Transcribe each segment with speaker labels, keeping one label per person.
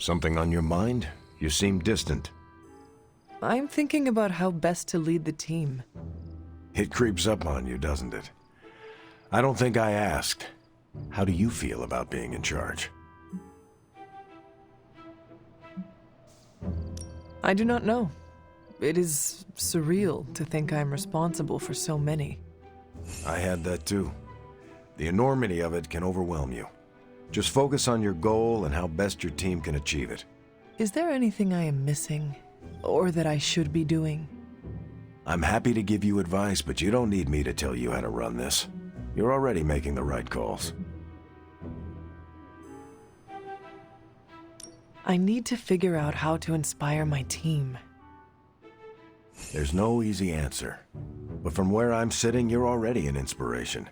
Speaker 1: Something on your mind? You seem distant.
Speaker 2: I'm thinking about how best to lead the team.
Speaker 1: It creeps up on you, doesn't it? I don't think I asked. How do you feel about being in charge?
Speaker 2: I do not know. It is surreal to think I'm responsible for so many.
Speaker 1: I had that too. The enormity of it can overwhelm you. Just focus on your goal and how best your team can achieve it.
Speaker 2: Is there anything I am missing? Or that I should be doing?
Speaker 1: I'm happy to give you advice, but you don't need me to tell you how to run this. You're already making the right calls.
Speaker 2: I need to figure out how to inspire my team.
Speaker 1: There's no easy answer. But from where I'm sitting, you're already an inspiration.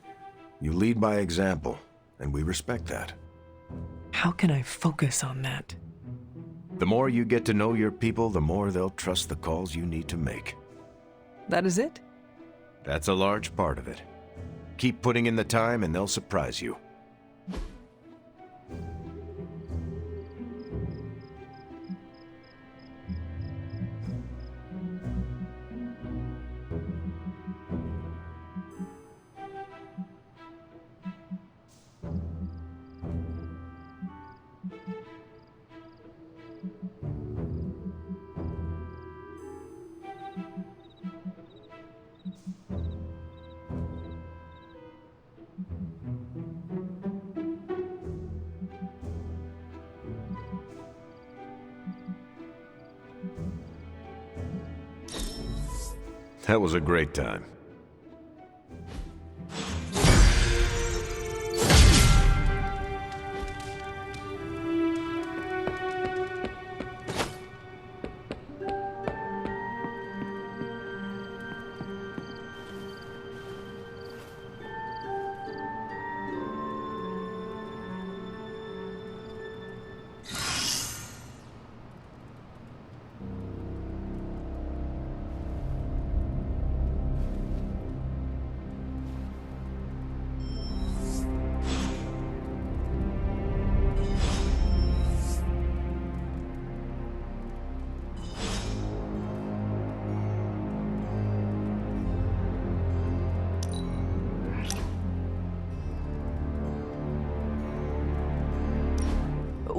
Speaker 1: You lead by example, and we respect that.
Speaker 2: How can I focus on that?
Speaker 1: The more you get to know your people, the more they'll trust the calls you need to make.
Speaker 2: That is it?
Speaker 1: That's a large part of it. Keep putting in the time and they'll surprise you. That was a great time.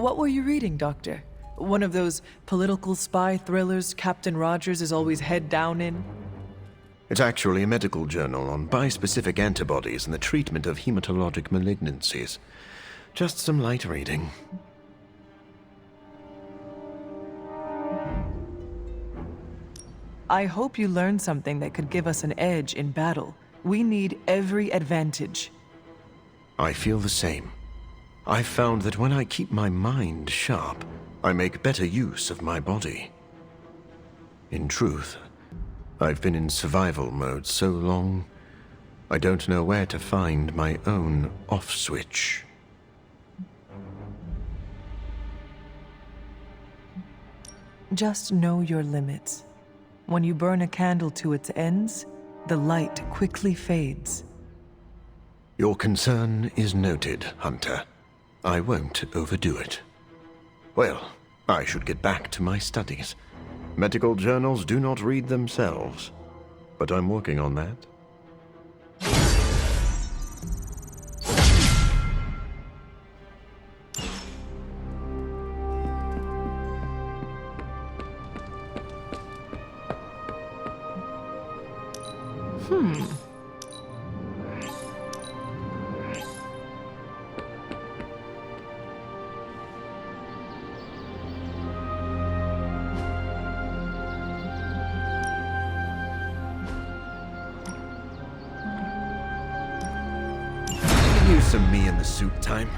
Speaker 2: What were you reading, Doctor? One of those political spy thrillers Captain Rogers is always head down in?
Speaker 3: It's actually a medical journal on bispecific antibodies and the treatment of hematologic malignancies. Just some light reading.
Speaker 2: I hope you learned something that could give us an edge in battle. We need every advantage.
Speaker 3: I feel the same. I've found that when I keep my mind sharp, I make better use of my body. In truth, I've been in survival mode so long, I don't know where to find my own off switch.
Speaker 2: Just know your limits. When you burn a candle to its ends, the light quickly fades.
Speaker 3: Your concern is noted, Hunter. I won't overdo it. Well, I should get back to my studies. Medical journals do not read themselves, but I'm working on that. Use some me in the suit time.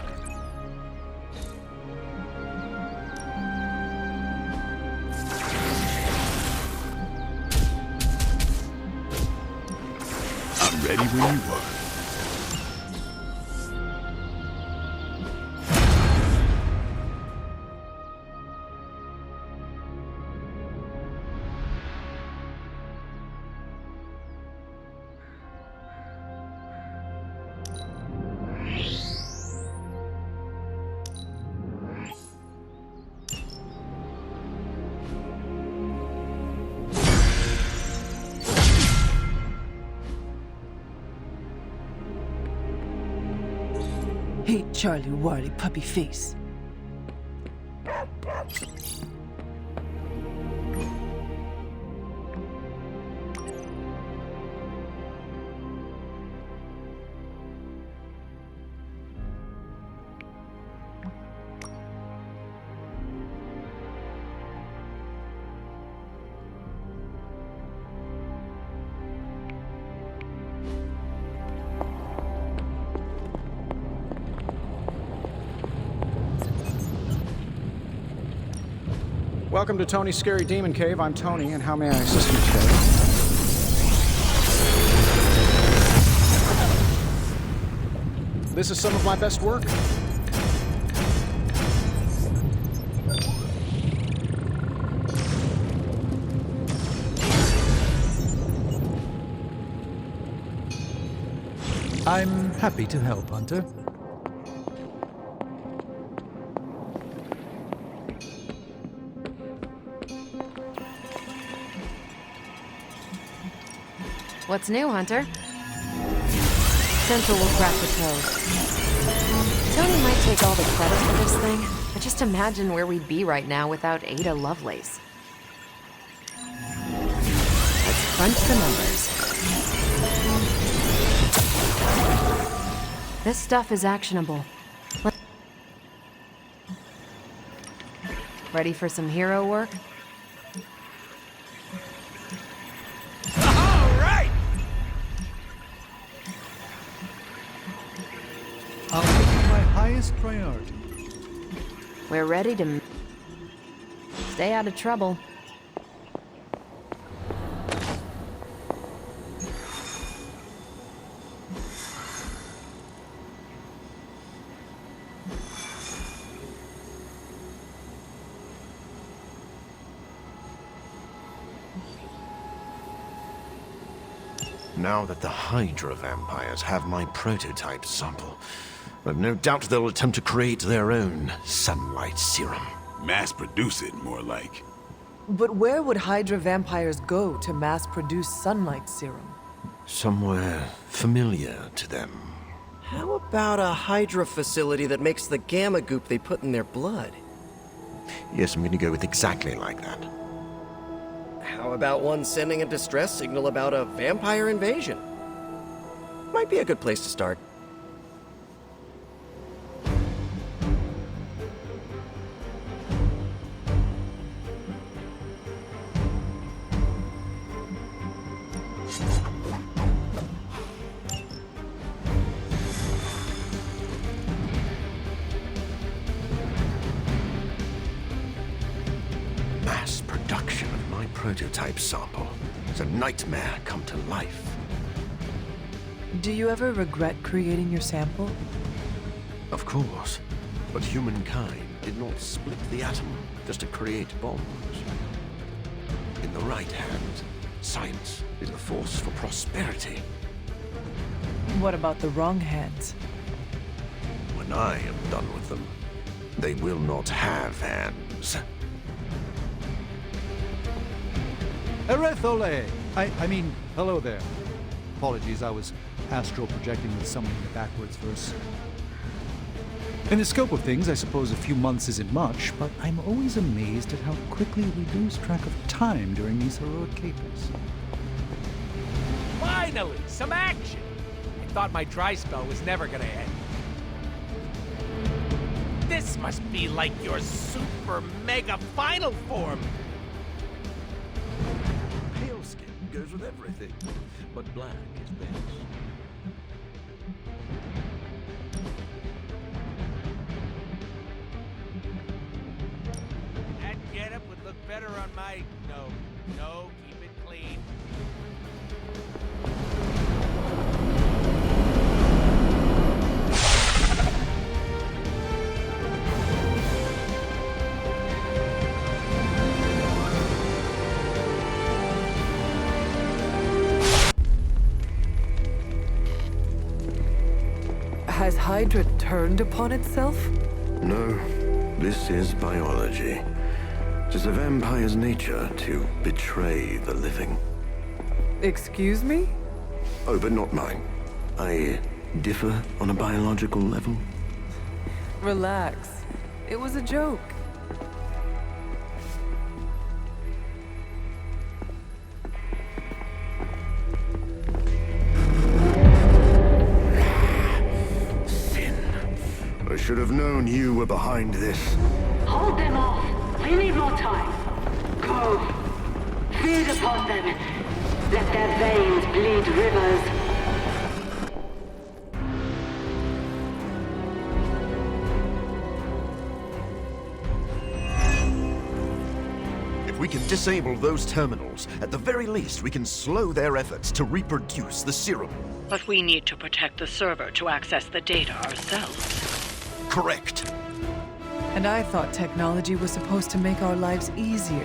Speaker 1: I'm ready when you are.
Speaker 2: Hey, Charlie Warley puppy face.
Speaker 4: Welcome to Tony's Scary Demon Cave. I'm Tony, and how may I assist you today? This is some of my best work.
Speaker 5: I'm happy to help, Hunter.
Speaker 6: What's new, Hunter? Central will crack the code. Tony might take all the credit for this thing, but just imagine where we'd be right now without Ada Lovelace. Let's crunch the numbers. This stuff is actionable. Ready for some hero work?
Speaker 5: I'll make it my highest priority.
Speaker 6: We're ready to stay out of trouble.
Speaker 3: Now that the Hydra vampires have my prototype sample, I've no doubt they'll attempt to create their own sunlight serum.
Speaker 7: Mass produce it, more like.
Speaker 2: But where would Hydra vampires go to mass-produce sunlight serum?
Speaker 3: Somewhere familiar to them.
Speaker 8: How about a Hydra facility that makes the gamma goop they put in their blood?
Speaker 3: Yes, I'm gonna go with exactly like that.
Speaker 8: How about one sending a distress signal about a vampire invasion? Might be a good place to start.
Speaker 3: Mass production of my prototype sample is a nightmare come to life.
Speaker 2: Do you ever regret creating your sample?
Speaker 3: Of course, but humankind did not split the atom just to create bombs. In the right hand, science is a force for prosperity.
Speaker 2: What about the wrong hands?
Speaker 3: When I am done with them, they will not have hands.
Speaker 5: Erethole! I mean, hello there. Apologies, I was astral projecting with summoning the backwards verse. In the scope of things, I suppose a few months isn't much, but I'm always amazed at how quickly we lose track of time during these heroic capers.
Speaker 9: Finally, some action! I thought my dry spell was never gonna end. This must be like your super mega final form!
Speaker 3: Pale skin goes with everything, but black is best.
Speaker 9: That getup would look better on my... No, keep it clean.
Speaker 2: Has Hydra turned upon itself?
Speaker 3: No, this is biology. It is a vampire's nature to betray the living.
Speaker 2: Excuse me?
Speaker 3: Oh, but not mine. I differ on a biological level.
Speaker 2: Relax. It was a joke.
Speaker 3: I should have known you were behind this.
Speaker 10: Hold them off. We need more time. Go. Feed upon them. Let their veins bleed rivers.
Speaker 3: If we can disable those terminals, at the very least we can slow their efforts to reproduce the serum.
Speaker 11: But we need to protect the server to access the data ourselves.
Speaker 3: Correct.
Speaker 2: And I thought technology was supposed to make our lives easier.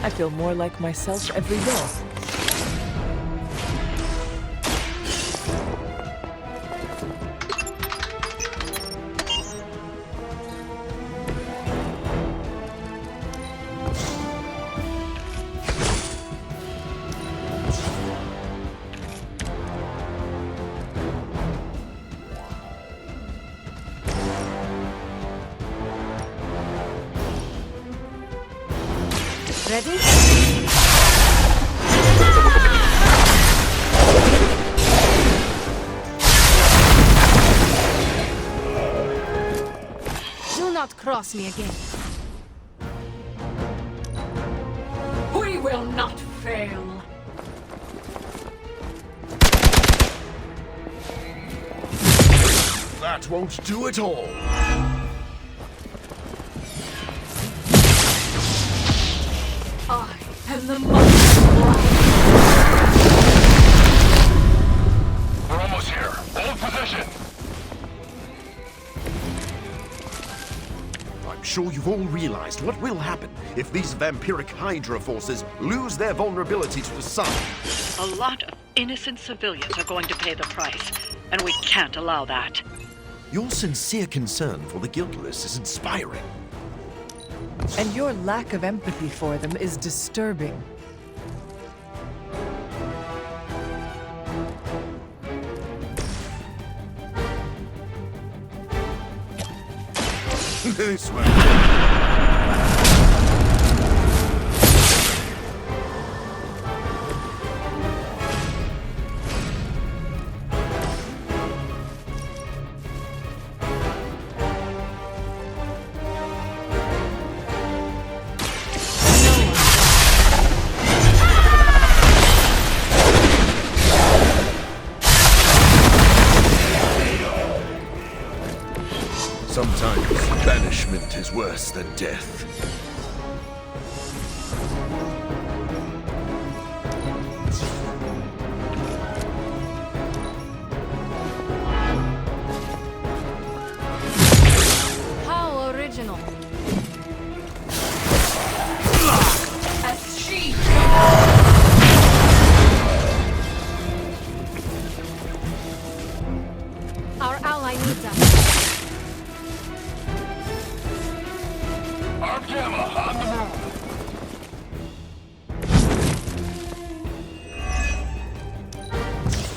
Speaker 2: I feel more like myself every day.
Speaker 6: Ready? Do not cross me again.
Speaker 10: We will not fail.
Speaker 3: That won't do it all.
Speaker 10: I am the monster.
Speaker 7: We're almost here. Hold position.
Speaker 3: I'm sure you've all realized what will happen if these vampiric Hydra forces lose their vulnerability to the sun.
Speaker 11: A lot of innocent civilians are going to pay the price, and we can't allow that.
Speaker 3: Your sincere concern for the guiltless is inspiring.
Speaker 2: And your lack of empathy for them is disturbing.
Speaker 3: This way. Sometimes banishment is worse than death.
Speaker 6: How original.
Speaker 10: As she.
Speaker 6: Our ally needs us.
Speaker 7: Arm Gamma on the move.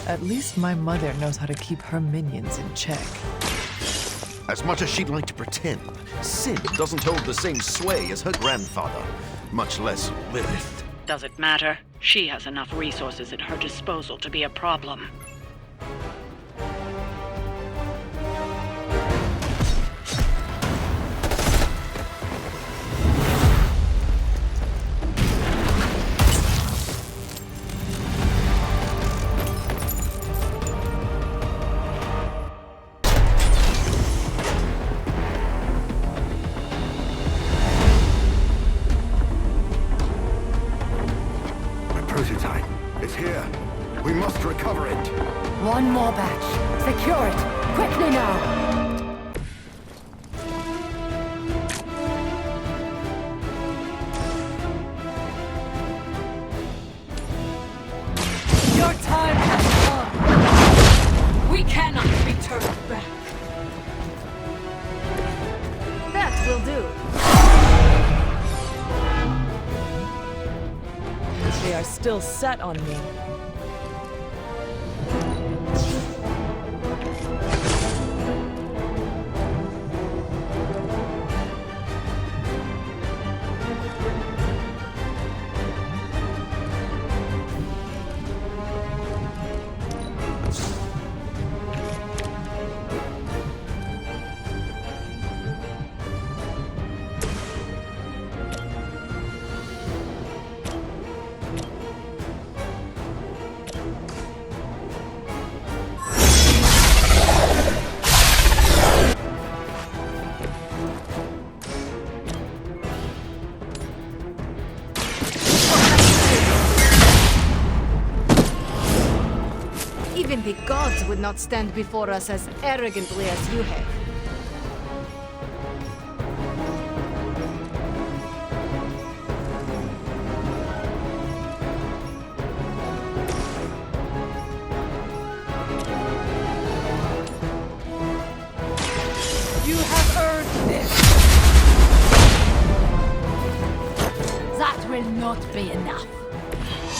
Speaker 2: At least my mother knows how to keep her minions in check.
Speaker 3: As much as she'd like to pretend, Sin doesn't hold the same sway as her grandfather, much less Lilith.
Speaker 11: Does it matter? She has enough resources at her disposal to be a problem.
Speaker 3: Prototype. It's here. We must recover it.
Speaker 10: One more batch. Secure it. Quickly now.
Speaker 2: still set on me.
Speaker 12: Even the gods would not stand before us as arrogantly as you have.
Speaker 10: You have earned this. That will not be enough.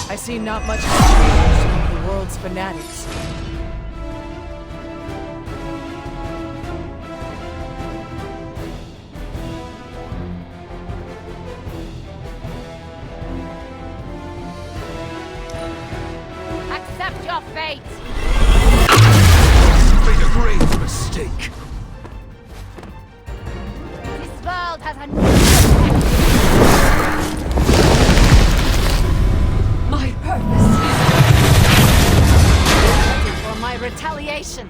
Speaker 2: I see not much has changed among the world's fanatics.
Speaker 10: Accept your fate.
Speaker 3: Made a grave mistake.
Speaker 10: This world has a new
Speaker 12: My purpose. Ready for my retaliation.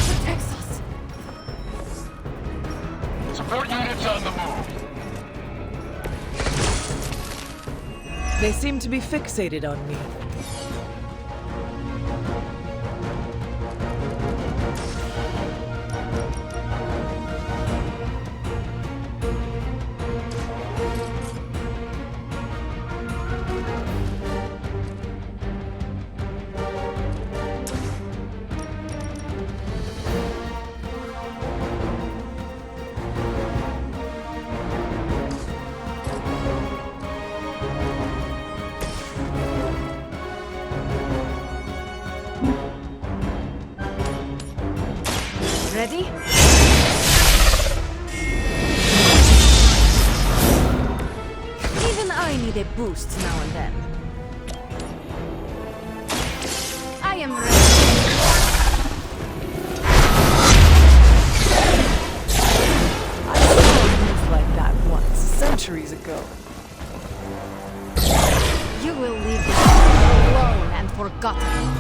Speaker 12: Protects us.
Speaker 7: Support units on the move.
Speaker 2: They seem to be fixated on me.
Speaker 12: Ready? Even I need a boost now and then. I am ready.
Speaker 2: I saw a move like that once, centuries ago.
Speaker 12: You will leave this world alone and forgotten.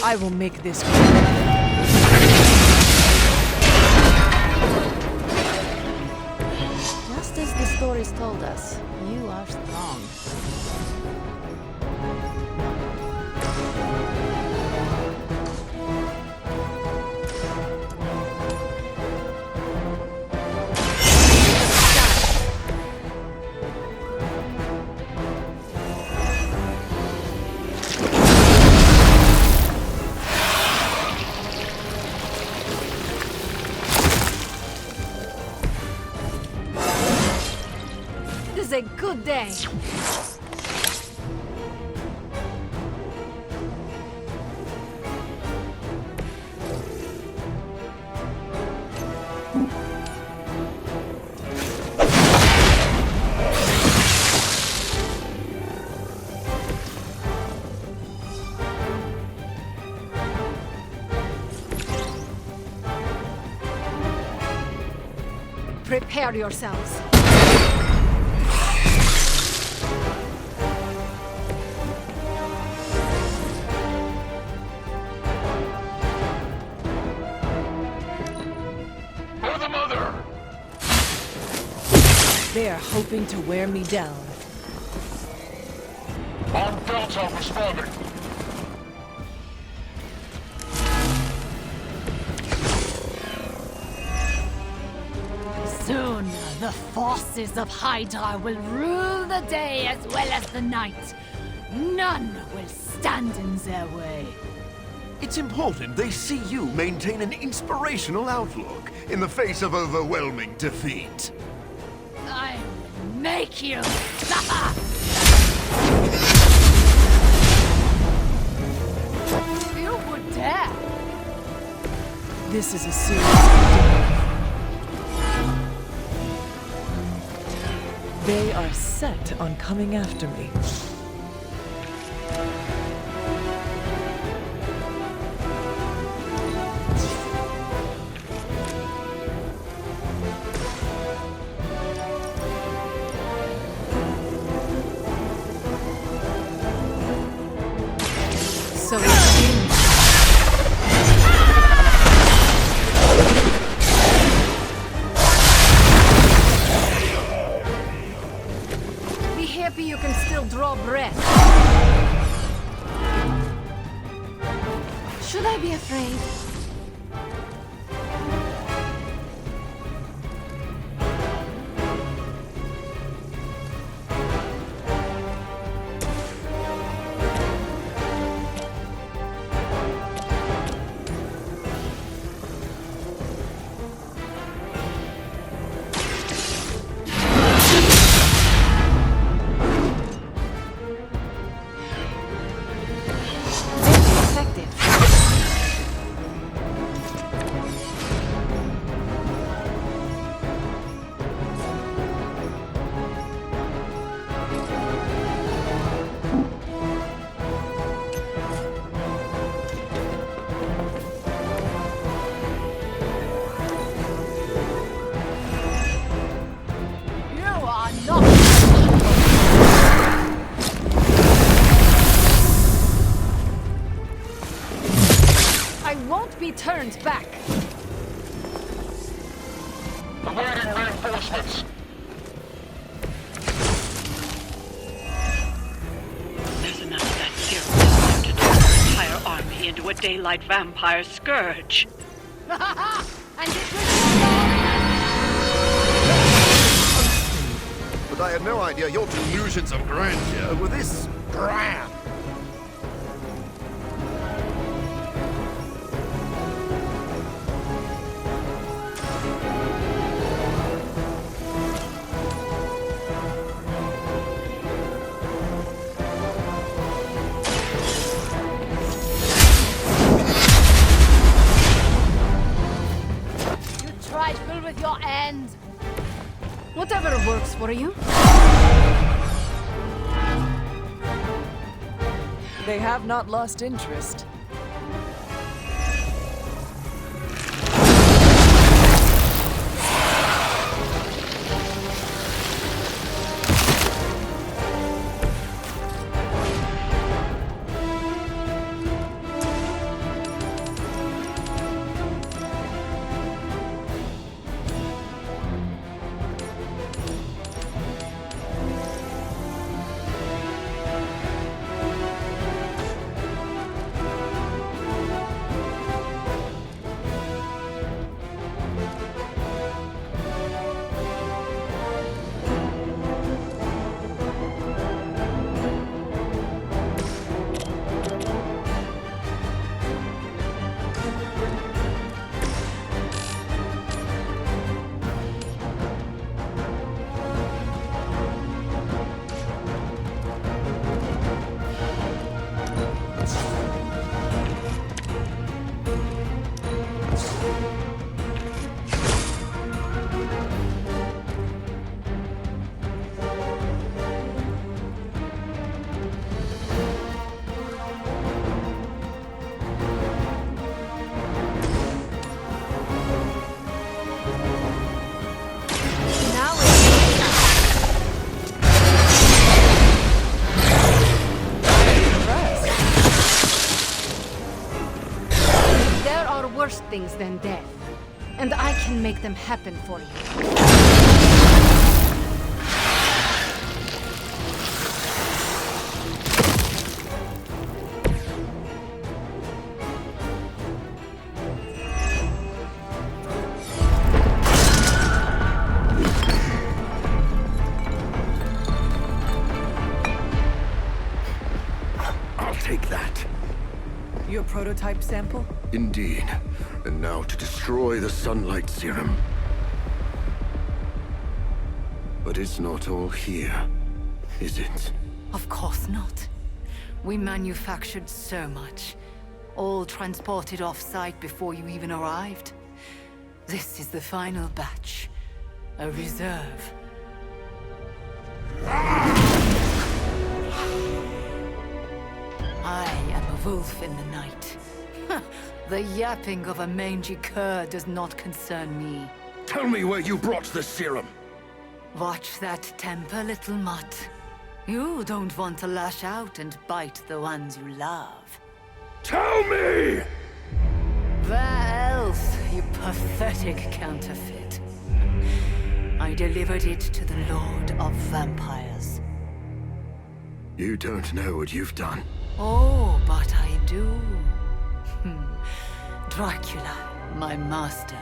Speaker 2: I will make this work.
Speaker 12: Just as the stories told us, you are strong. It is a good day. Prepare yourselves.
Speaker 7: For the mother!
Speaker 2: They are hoping to wear me down.
Speaker 7: Armed Feltop responding.
Speaker 12: The forces of Hydra will rule the day as well as the night. None will stand in their way.
Speaker 3: It's important they see you maintain an inspirational outlook in the face of overwhelming defeat.
Speaker 12: I will make you suffer! You would dare!
Speaker 2: This is a serious predicament. They are set on coming after me.
Speaker 12: So it begins. Be happy you can still draw breath. Should I be afraid? Turned back.
Speaker 7: Awaiting reinforcements.
Speaker 11: There's enough of that serum to turn our entire army into a daylight vampire scourge.
Speaker 12: And it was
Speaker 3: But I had no idea your delusions of grandeur were this grand.
Speaker 12: trifle with your end. Whatever works for you.
Speaker 2: They have not lost interest.
Speaker 12: Worse things than death, and I can make them happen for you.
Speaker 2: prototype sample?
Speaker 3: Indeed. And now to destroy the sunlight serum. But it's not all here, is it?
Speaker 10: Of course not. We manufactured so much. All transported off-site before you even arrived. This is the final batch. A reserve. I am a wolf in the night. The yapping of a mangy cur does not concern me.
Speaker 3: Tell me where you brought the serum!
Speaker 10: Watch that temper, little mutt. You don't want to lash out and bite the ones you love.
Speaker 3: Tell me!
Speaker 10: Where else, you pathetic counterfeit? I delivered it to the Lord of Vampires.
Speaker 3: You don't know what you've done.
Speaker 10: Oh, but I do. Dracula, my master,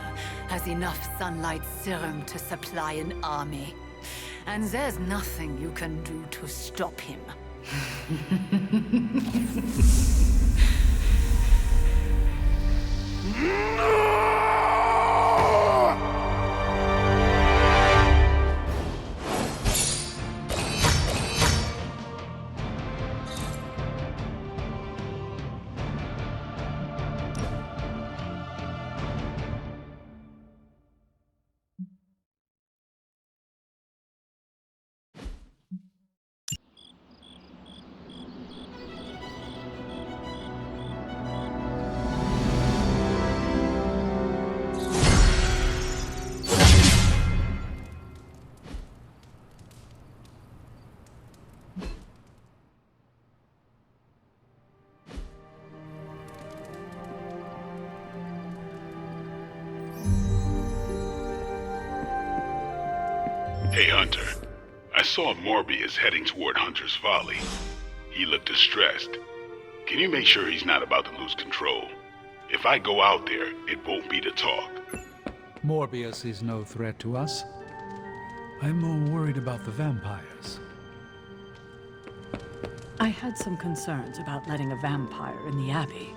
Speaker 10: has enough sunlight serum to supply an army. And there's nothing you can do to stop him.
Speaker 13: Hey, Hunter. I saw Morbius heading toward Hunter's Folly. He looked distressed. Can you make sure he's not about to lose control? If I go out there, it won't be to talk.
Speaker 5: Morbius is no threat to us. I'm more worried about the vampires.
Speaker 11: I had some concerns about letting a vampire in the Abbey,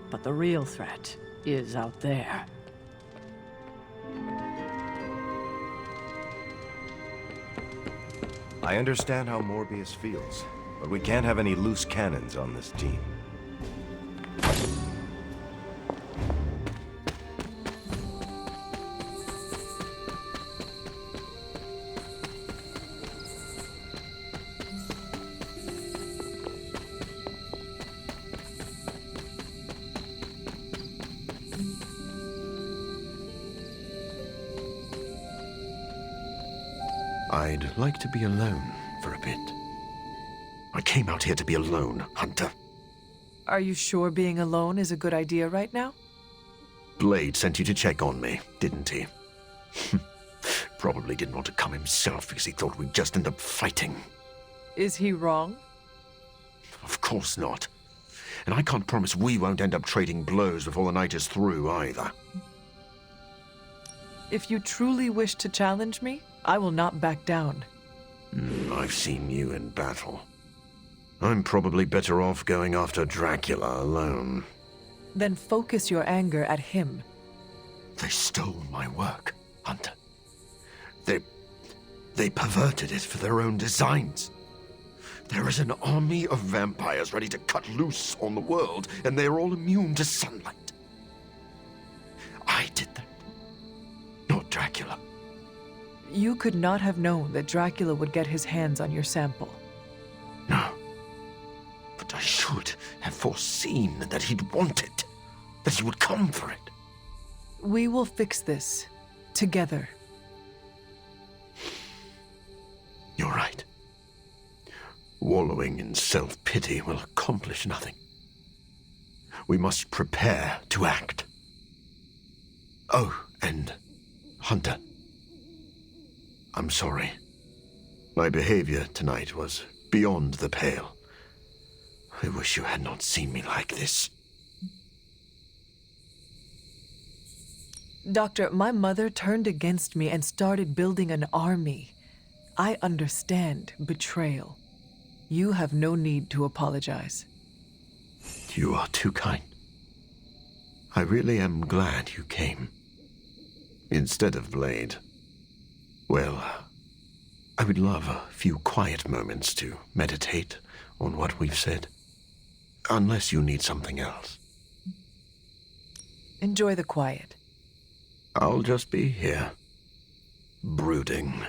Speaker 11: but the real threat is out there.
Speaker 1: I understand how Morbius feels, but we can't have any loose cannons on this team.
Speaker 3: I'd like to be alone for a bit. I came out here to be alone, Hunter.
Speaker 2: Are you sure being alone is a good idea right now?
Speaker 3: Blade sent you to check on me, didn't he? Probably didn't want to come himself because he thought we'd just end up fighting.
Speaker 2: Is he wrong?
Speaker 3: Of course not. And I can't promise we won't end up trading blows before the night is through, either.
Speaker 2: If you truly wish to challenge me, I will not back down.
Speaker 3: I've seen you in battle. I'm probably better off going after Dracula alone.
Speaker 2: Then focus your anger at him.
Speaker 3: They stole my work, Hunter. They perverted it for their own designs. There is an army of vampires ready to cut loose on the world, and they're all immune to sunlight. I did that, not Dracula.
Speaker 2: You could not have known that Dracula would get his hands on your sample.
Speaker 3: No. But I should have foreseen that he'd want it. That he would come for it.
Speaker 2: We will fix this. Together.
Speaker 3: You're right. Wallowing in self-pity will accomplish nothing. We must prepare to act. Oh, and Hunter. I'm sorry. My behavior tonight was beyond the pale. I wish you had not seen me like this.
Speaker 2: Doctor, my mother turned against me and started building an army. I understand betrayal. You have no need to apologize.
Speaker 3: You are too kind. I really am glad you came. Instead of Blade. Well, I would love a few quiet moments to meditate on what we've said. Unless you need something else.
Speaker 2: Enjoy the quiet.
Speaker 3: I'll just be here, brooding.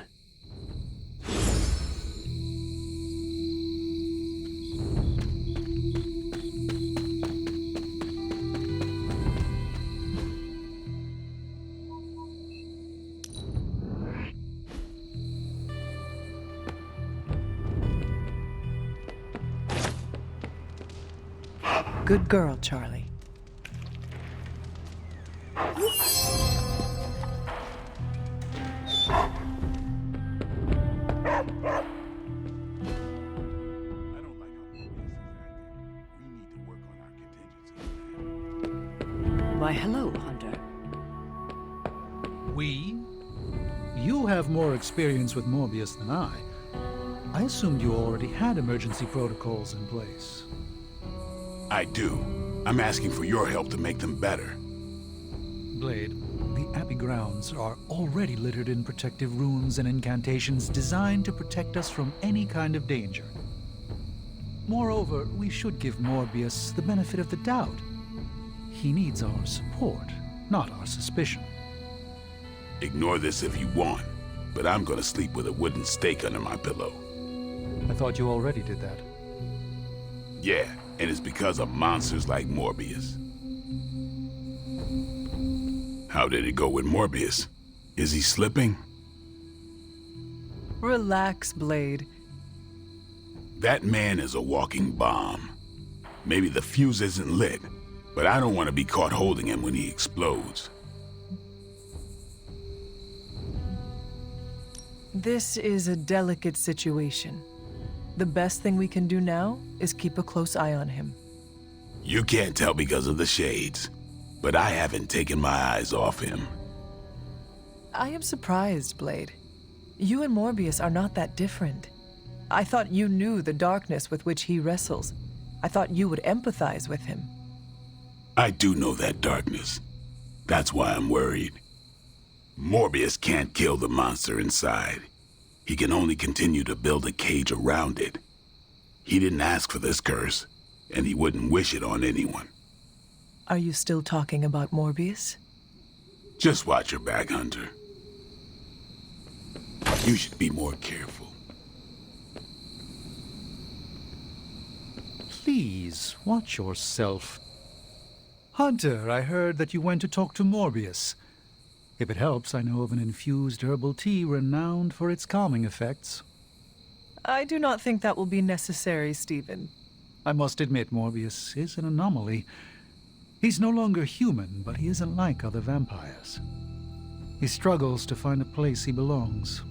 Speaker 2: Good girl, Charlie.
Speaker 14: Why, hello, Hunter.
Speaker 5: We? You have more experience with Morbius than I. I assumed you already had emergency protocols in place.
Speaker 13: I do. I'm asking for your help to make them better.
Speaker 5: Blade, the Abbey grounds are already littered in protective runes and incantations designed to protect us from any kind of danger. Moreover, we should give Morbius the benefit of the doubt. He needs our support, not our suspicion.
Speaker 13: Ignore this if you want, but I'm gonna sleep with a wooden stake under my pillow.
Speaker 5: I thought you already did that.
Speaker 13: Yeah, and it's because of monsters like Morbius. How did it go with Morbius? Is he slipping?
Speaker 2: Relax, Blade.
Speaker 13: That man is a walking bomb. Maybe the fuse isn't lit, but I don't want to be caught holding him when he explodes.
Speaker 2: This is a delicate situation. The best thing we can do now is keep a close eye on him.
Speaker 13: You can't tell because of the shades, but I haven't taken my eyes off him.
Speaker 2: I am surprised, Blade. You and Morbius are not that different. I thought you knew the darkness with which he wrestles. I thought you would empathize with him.
Speaker 13: I do know that darkness. That's why I'm worried. Morbius can't kill the monster inside. He can only continue to build a cage around it. He didn't ask for this curse, and he wouldn't wish it on anyone.
Speaker 2: Are you still talking about Morbius?
Speaker 13: Just watch your back, Hunter. You should be more careful.
Speaker 5: Please, watch yourself. Hunter, I heard that you went to talk to Morbius. If it helps, I know of an infused herbal tea renowned for its calming effects.
Speaker 2: I do not think that will be necessary, Stephen.
Speaker 5: I must admit, Morbius is an anomaly. He's no longer human, but he isn't like other vampires. He struggles to find a place he belongs.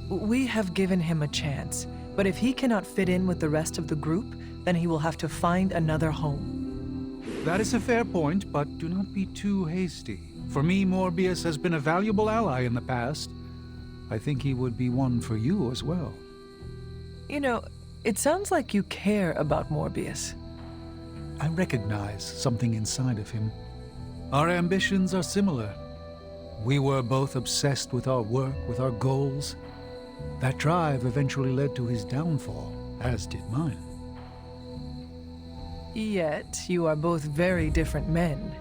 Speaker 2: We have given him a chance, but if he cannot fit in with the rest of the group, then he will have to find another home.
Speaker 5: That is a fair point, but do not be too hasty. For me, Morbius has been a valuable ally in the past. I think he would be one for you as well.
Speaker 2: You know, it sounds like you care about Morbius.
Speaker 5: I recognize something inside of him. Our ambitions are similar. We were both obsessed with our work, with our goals. That drive eventually led to his downfall, as did mine.
Speaker 2: Yet, you are both very different men.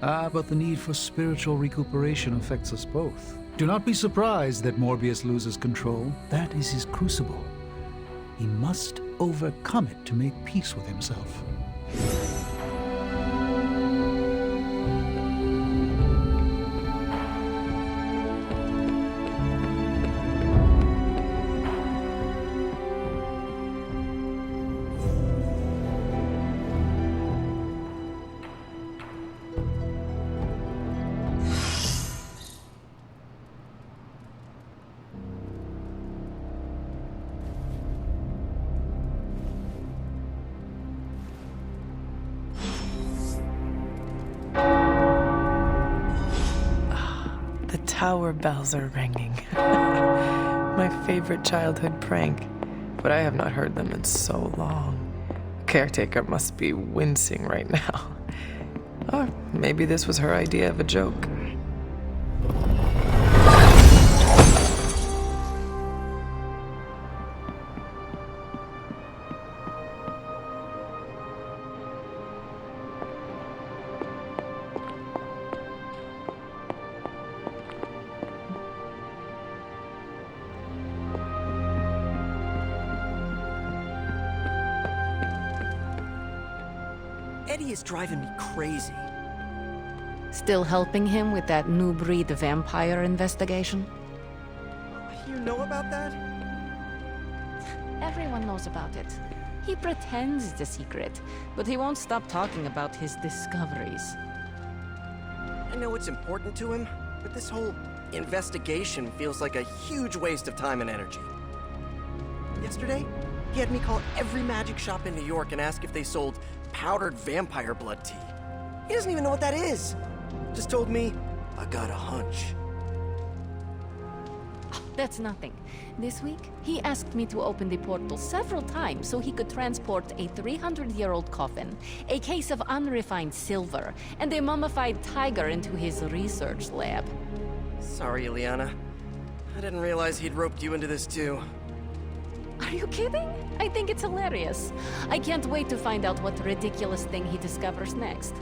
Speaker 5: But the need for spiritual recuperation affects us both. Do not be surprised that Morbius loses control. That is his crucible. He must overcome it to make peace with himself.
Speaker 2: Tower bells are ringing. My favorite childhood prank, but I have not heard them in so long. Caretaker must be wincing right now. Or maybe this was her idea of a joke.
Speaker 8: Eddie is driving me crazy.
Speaker 10: Still helping him with that new breed vampire investigation?
Speaker 8: You know about that?
Speaker 10: Everyone knows about it. He pretends it's a secret, but he won't stop talking about his discoveries.
Speaker 8: I know it's important to him, but this whole investigation feels like a huge waste of time and energy. Yesterday, he had me call every magic shop in New York and ask if they sold powdered vampire blood tea. He doesn't even know what that is. Just told me, I got a hunch.
Speaker 10: That's nothing. This week, he asked me to open the portal several times so he could transport a 300-year-old coffin, a case of unrefined silver, and a mummified tiger into his research lab.
Speaker 8: Sorry, Ileana. I didn't realize he'd roped you into this too.
Speaker 10: Are you kidding? I think it's hilarious. I can't wait to find out what ridiculous thing he discovers next.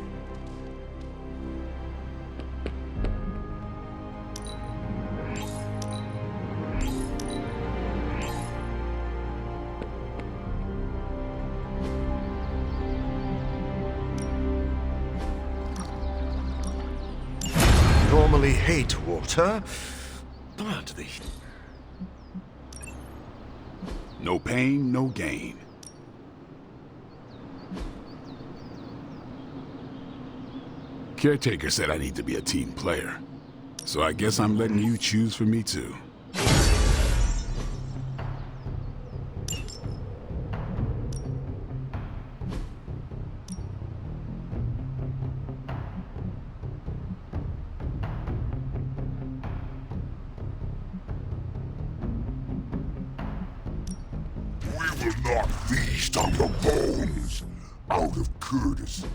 Speaker 3: Normally hate water, but the...
Speaker 13: No pain, no gain. Caretaker said I need to be a team player, so I guess I'm letting you choose for me too.
Speaker 14: We will not feast on your bones out of courtesy.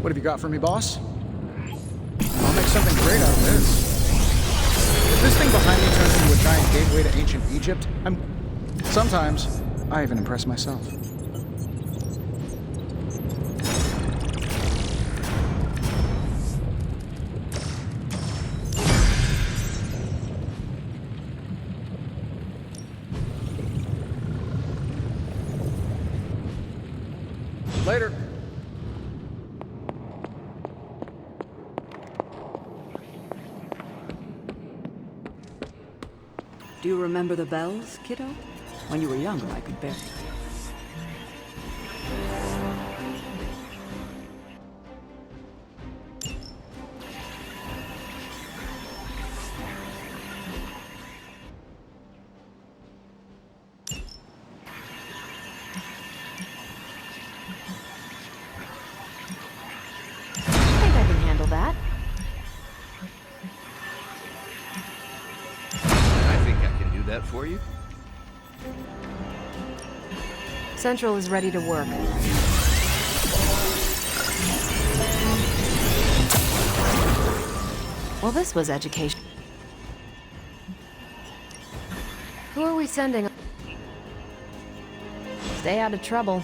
Speaker 4: What have you got for me, boss? I'll make something great out of this. If this thing behind me turns into a giant gateway to ancient Egypt, sometimes, I even impress myself. Later.
Speaker 15: Do you remember the bells, kiddo? When you were younger, I could barely.
Speaker 6: I think I can handle that.
Speaker 16: That for you?
Speaker 6: Central is ready to work. Well, this was education. Who are we sending? Stay out of trouble.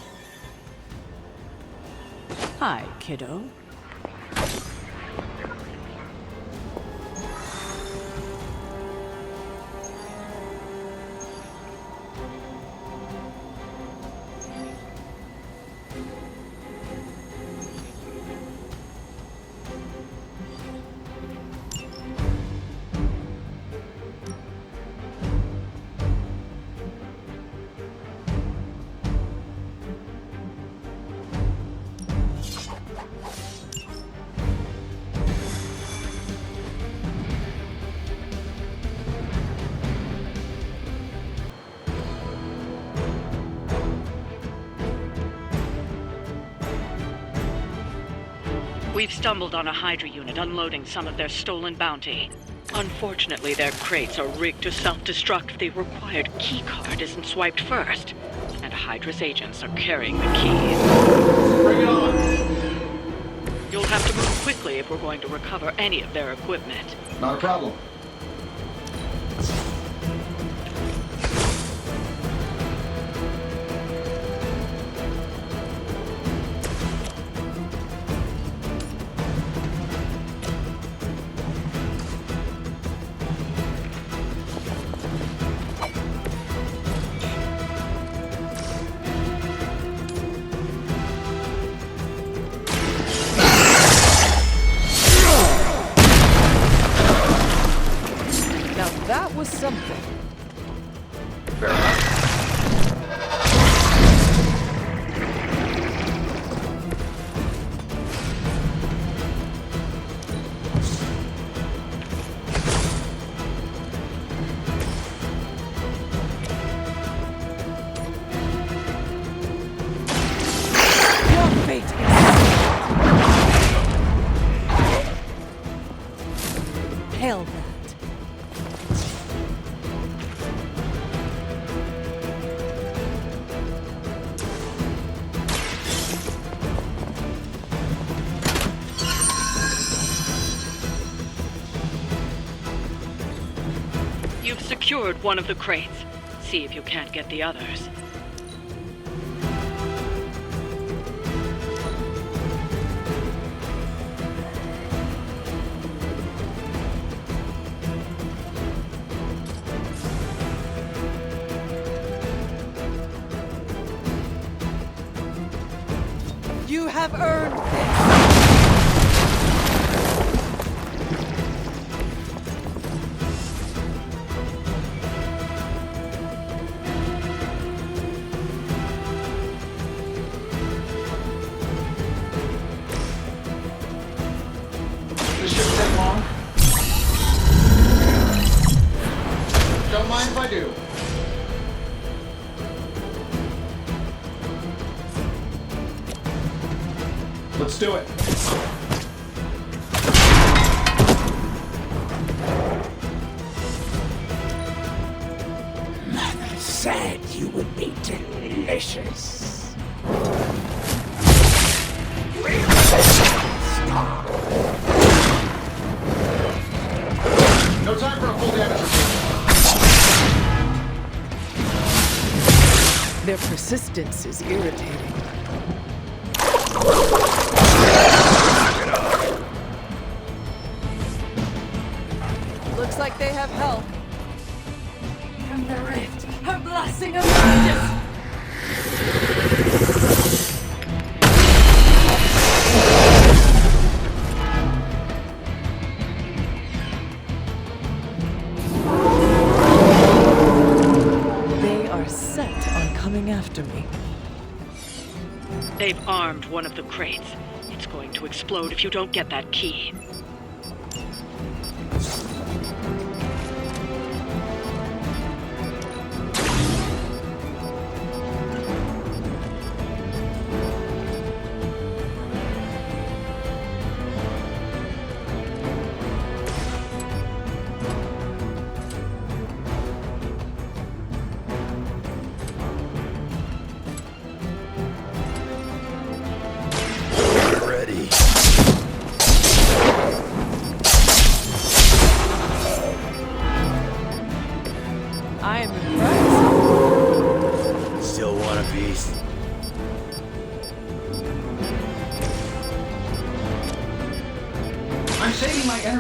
Speaker 15: Hi, kiddo.
Speaker 11: We've stumbled on a Hydra unit unloading some of their stolen bounty. Unfortunately, their crates are rigged to self-destruct if the required keycard isn't swiped first. And Hydra's agents are carrying the key.
Speaker 4: Bring it on!
Speaker 11: You'll have to move quickly if we're going to recover any of their equipment.
Speaker 4: Not a problem.
Speaker 2: That was something.
Speaker 4: Fair enough.
Speaker 2: Your fate is hell that.
Speaker 11: You've secured one of the crates. See if you can't get the others.
Speaker 2: You have earned this.
Speaker 4: This shouldn't take long. Don't mind if I do. Let's do it.
Speaker 14: Mother said you would be delicious.
Speaker 4: No time for a full damage routine.
Speaker 2: Their persistence is irritating. Looks like they have help.
Speaker 12: From the rift, her blessing emerges!
Speaker 2: They are set on coming after me.
Speaker 11: They've armed one of the crates. It's going to explode if you don't get that key.
Speaker 3: Ready.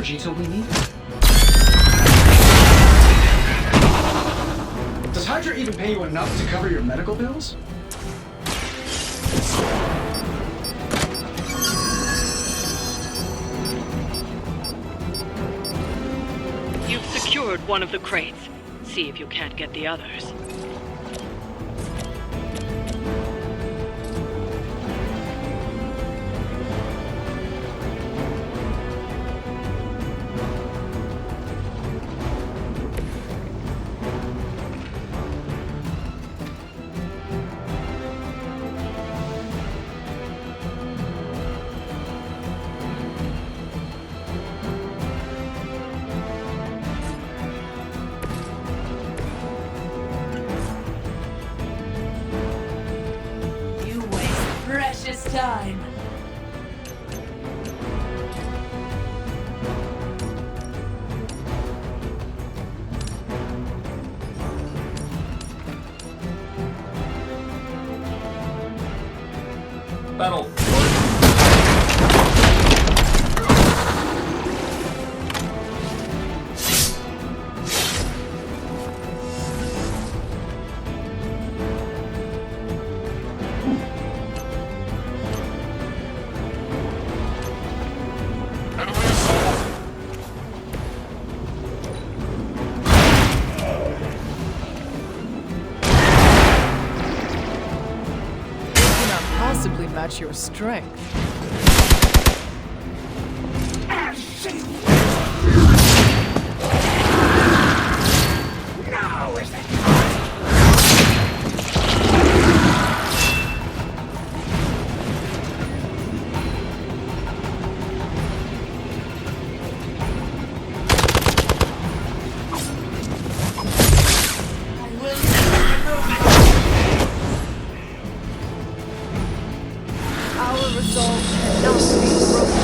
Speaker 4: Vegeta we need? Does Hydra even pay you enough to cover your medical bills?
Speaker 11: You've secured one of the crates. See if you can't get the others.
Speaker 12: Precious time.
Speaker 17: Battle.
Speaker 2: Possibly match your strength.
Speaker 14: Now is the
Speaker 2: Our resolve cannot be broken.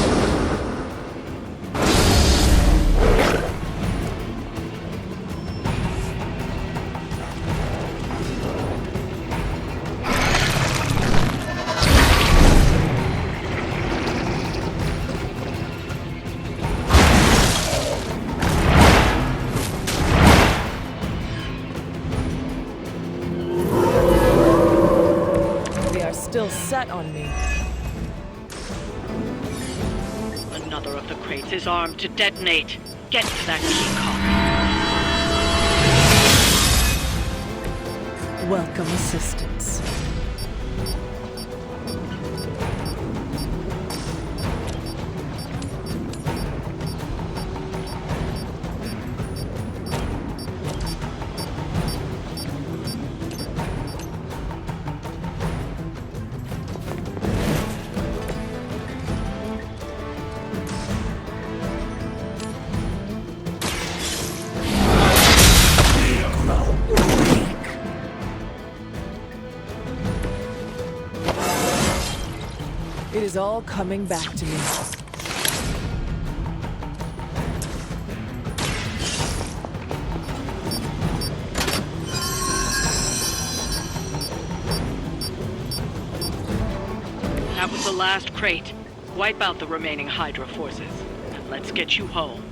Speaker 2: They are still set on me.
Speaker 11: Another of the crates is armed to detonate. Get to that key card.
Speaker 2: Welcome assistance. It is all coming back to me.
Speaker 11: That was the last crate. Wipe out the remaining Hydra forces. And let's get you home.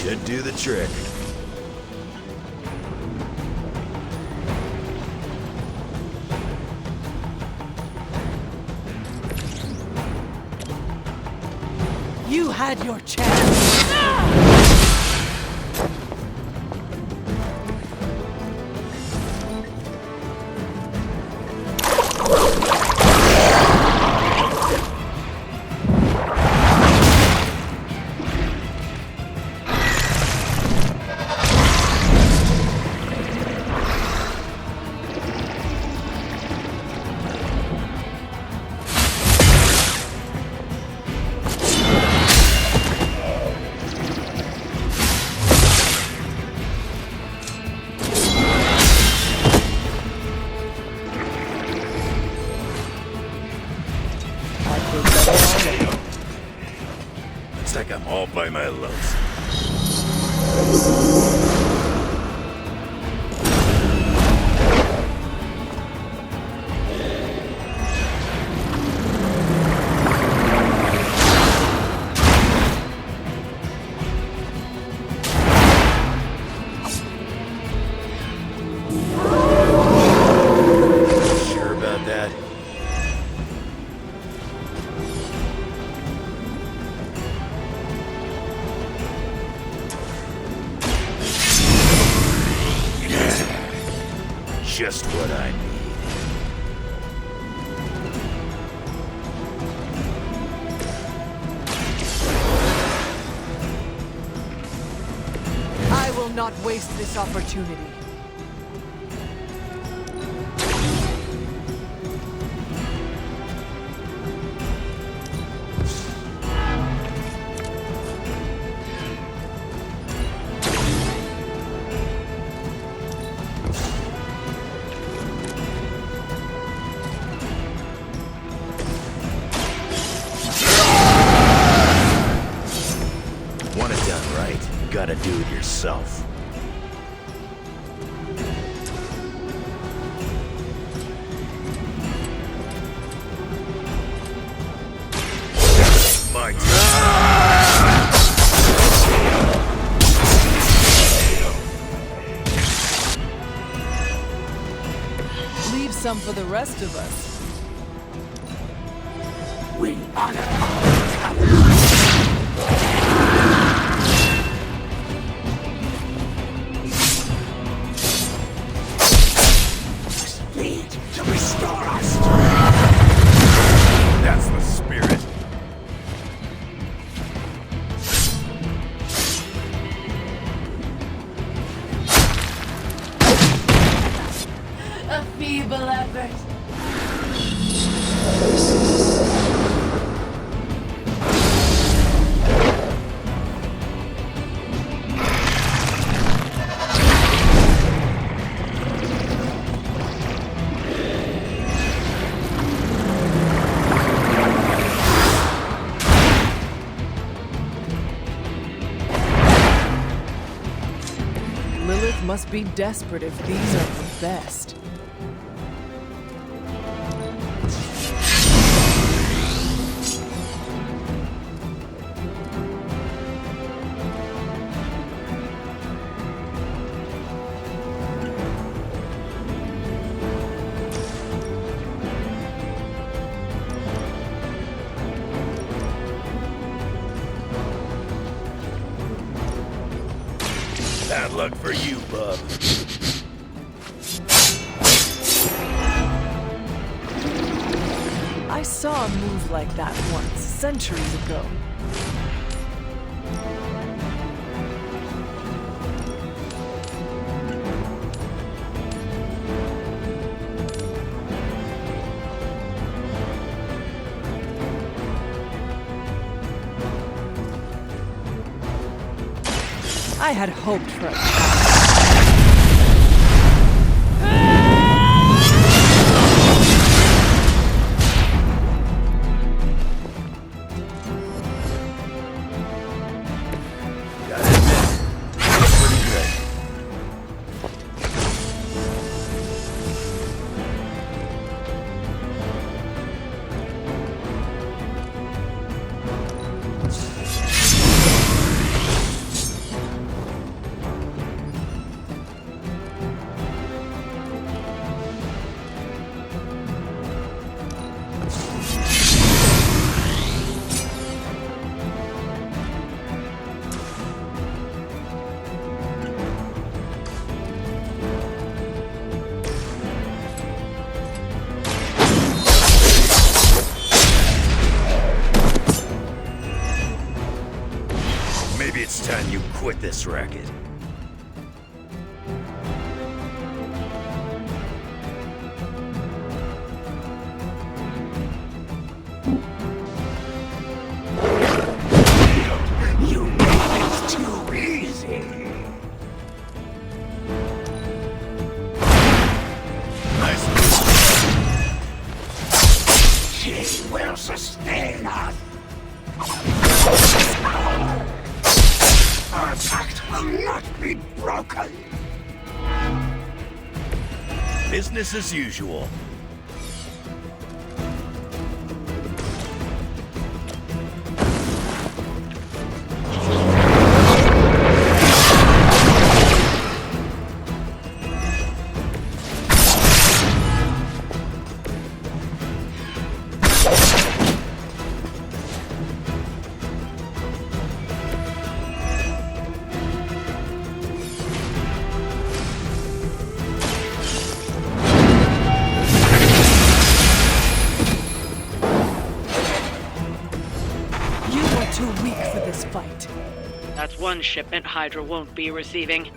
Speaker 1: Should do the trick.
Speaker 2: You had your chance.
Speaker 1: Looks like I'm all by my lonesome.
Speaker 17: just what I need.
Speaker 2: I will not waste this opportunity.
Speaker 17: Want it done right, you gotta do it yourself. My
Speaker 2: Leave some for the rest of us.
Speaker 14: We honor speed to restore us.
Speaker 17: That's the spirit.
Speaker 12: A feeble effort.
Speaker 2: Lilith must be desperate if these are her best.
Speaker 17: Bad luck for you, bub.
Speaker 2: I saw a move like that once, centuries ago. I had hoped for it.
Speaker 17: Maybe it's time you quit this racket.
Speaker 14: You made it too easy.
Speaker 17: Nice.
Speaker 14: She will sustain us. Our pact will not be broken.
Speaker 17: Business as usual.
Speaker 2: too weak for this fight.
Speaker 11: That's one shipment Hydra won't be receiving.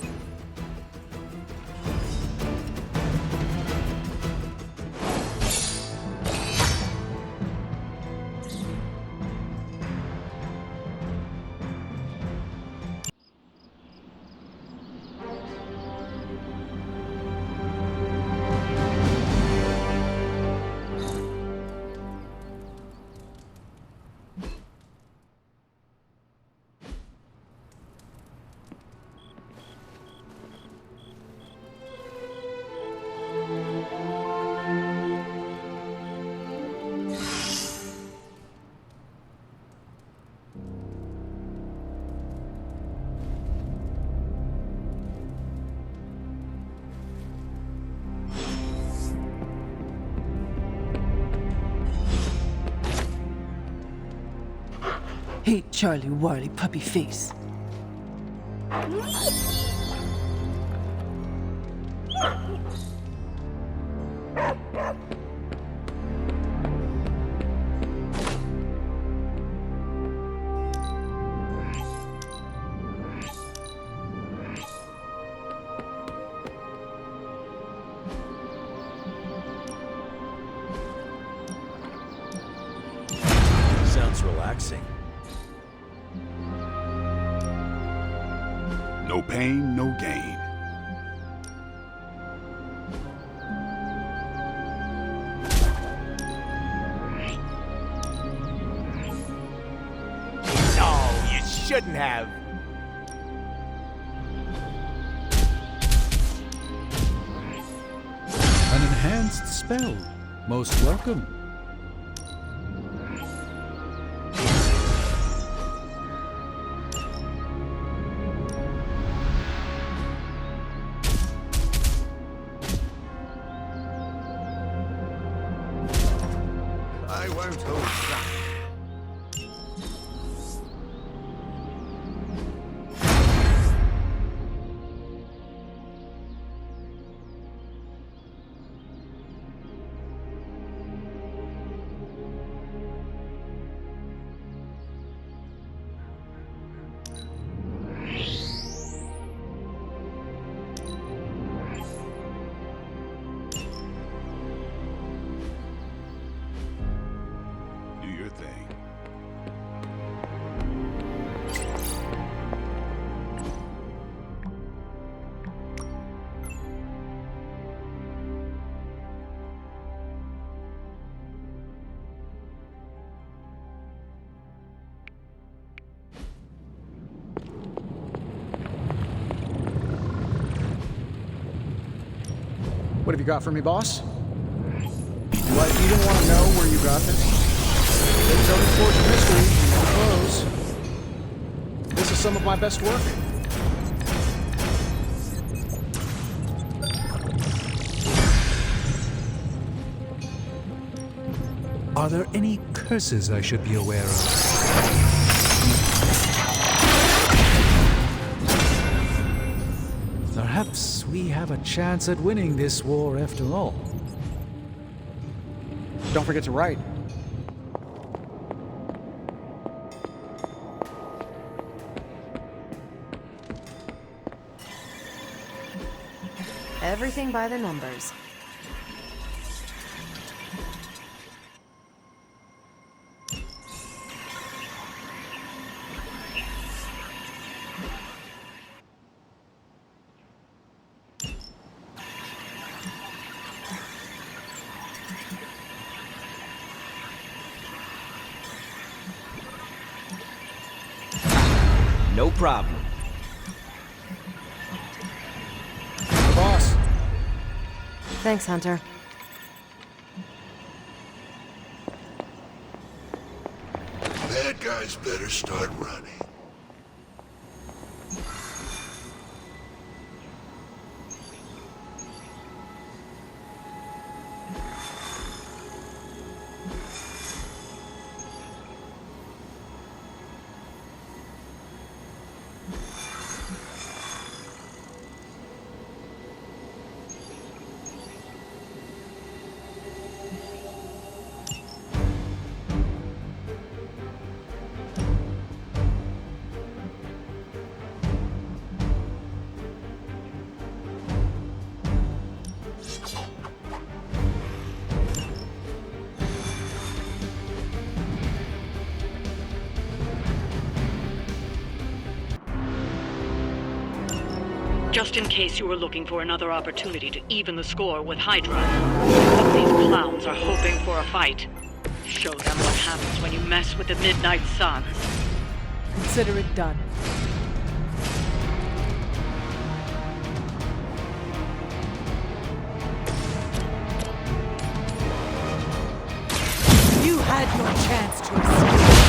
Speaker 2: Hey, Charlie Warly puppy face.
Speaker 17: Sounds relaxing.
Speaker 13: No pain, no gain.
Speaker 9: No, you shouldn't have.
Speaker 5: An enhanced spell. Most welcome.
Speaker 17: I won't hold back.
Speaker 13: Do your thing.
Speaker 4: What have you got for me, boss? What, you didn't want to know where you got this? It's unfortunate mystery, no clothes. This is some of my best work.
Speaker 5: Are there any curses I should be aware of? Perhaps we have a chance at winning this war after all.
Speaker 4: Don't forget to write.
Speaker 6: Everything by the numbers.
Speaker 16: No problem.
Speaker 4: Boss.
Speaker 6: Thanks, Hunter.
Speaker 14: Bad guys better start running.
Speaker 11: Just in case you were looking for another opportunity to even the score with Hydra. Some of these clowns are hoping for a fight. Show them what happens when you mess with the Midnight Sun.
Speaker 2: Consider it done. You had your chance to escape.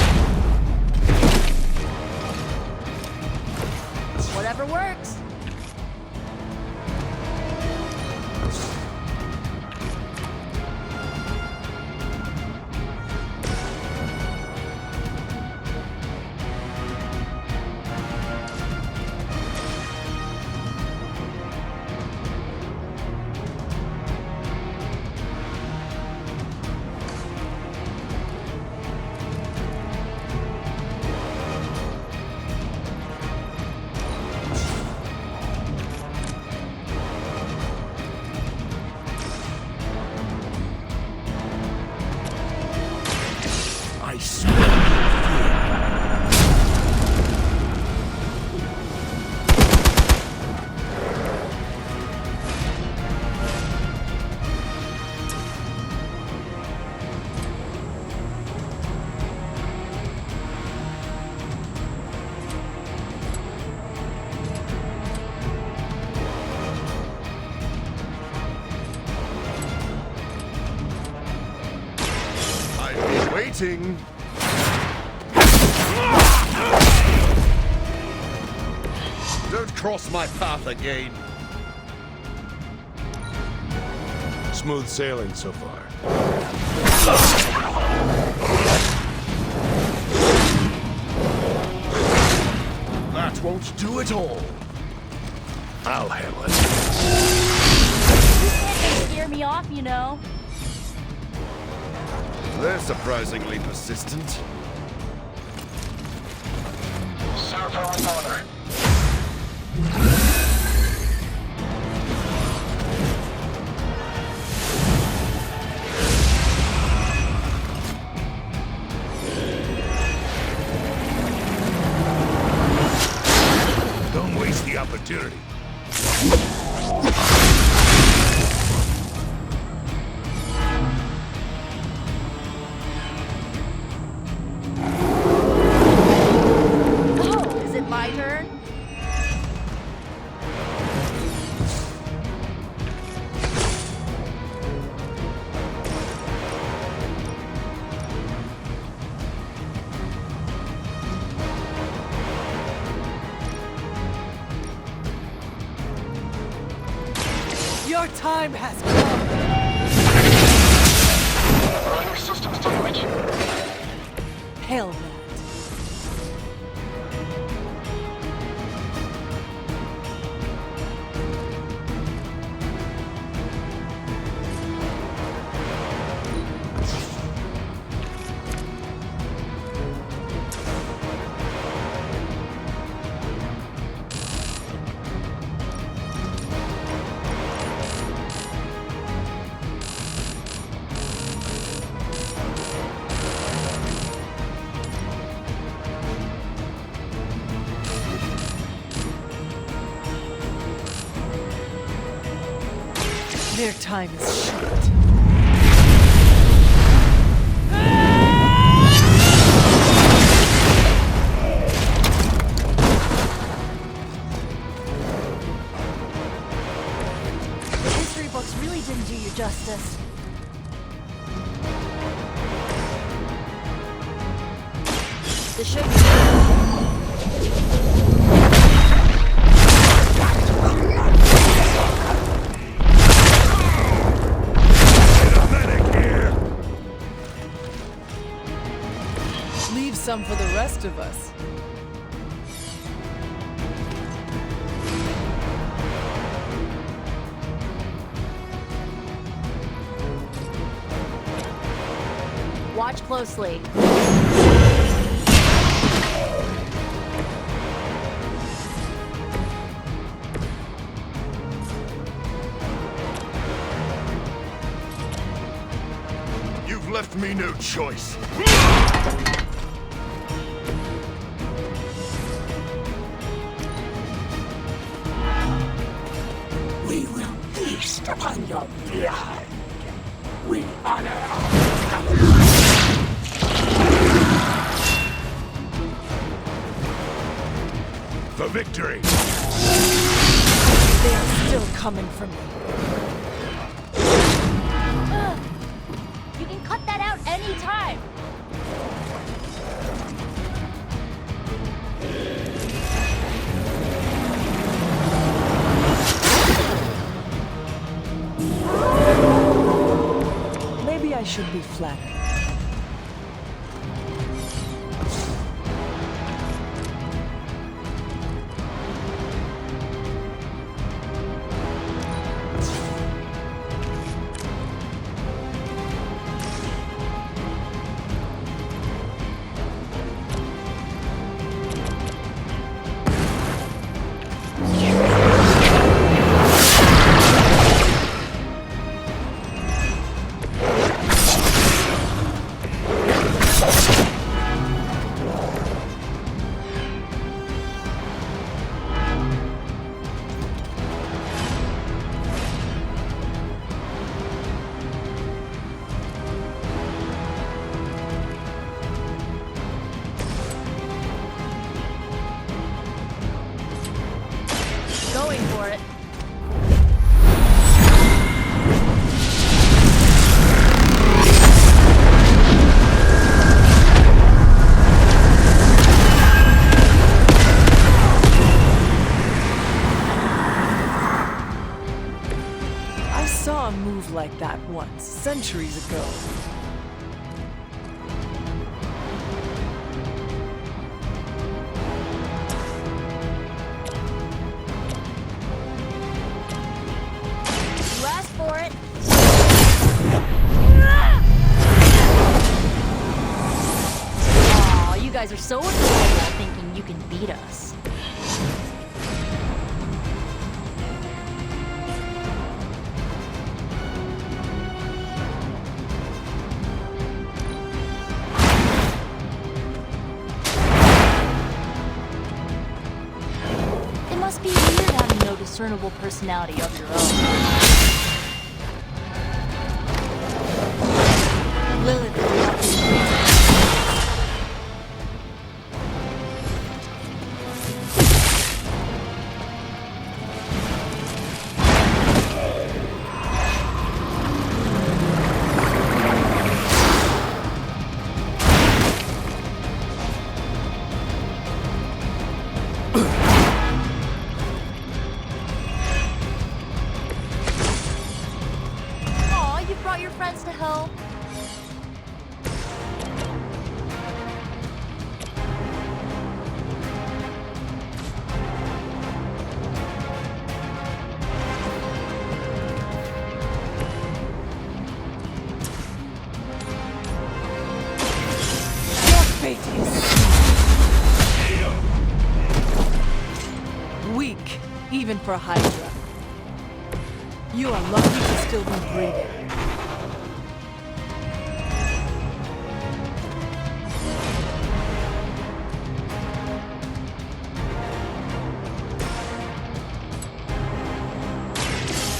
Speaker 12: Whatever works.
Speaker 1: I swear.
Speaker 3: I've been waiting. Don't cross my path again.
Speaker 14: Smooth sailing so far.
Speaker 3: That won't do it all.
Speaker 14: I'll handle it.
Speaker 12: You can't scare me off, you know.
Speaker 3: They're surprisingly persistent.
Speaker 7: Serve her with honor.
Speaker 14: Don't waste the opportunity.
Speaker 12: Oh, is it my turn?
Speaker 2: Your time has come.
Speaker 7: Are your systems damaged?
Speaker 2: Hell, that. Their time is short.
Speaker 12: The history books really didn't do you justice. This should be
Speaker 2: Leave some for the rest of us.
Speaker 12: Watch closely.
Speaker 3: You've left me no choice.
Speaker 14: your blood. We honor for victory!
Speaker 2: They are still coming for me.
Speaker 12: You can cut that out anytime.
Speaker 2: Maybe I should be flattered.
Speaker 12: Going for it.
Speaker 2: I saw a move like that once, centuries ago.
Speaker 12: You asked for it. Aw, you guys are so adorable thinking you can beat us. It must be weird having no discernible personality of your own. Lilith grew up in Aw, you brought your friends to help.
Speaker 2: Your fate is weak, even for Hydra. You are lucky to still be breathing.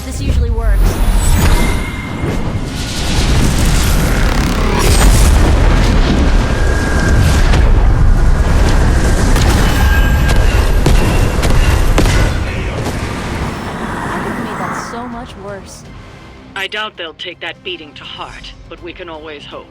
Speaker 12: This usually works. I could have made that so much worse.
Speaker 11: I doubt they'll take that beating to heart, but we can always hope.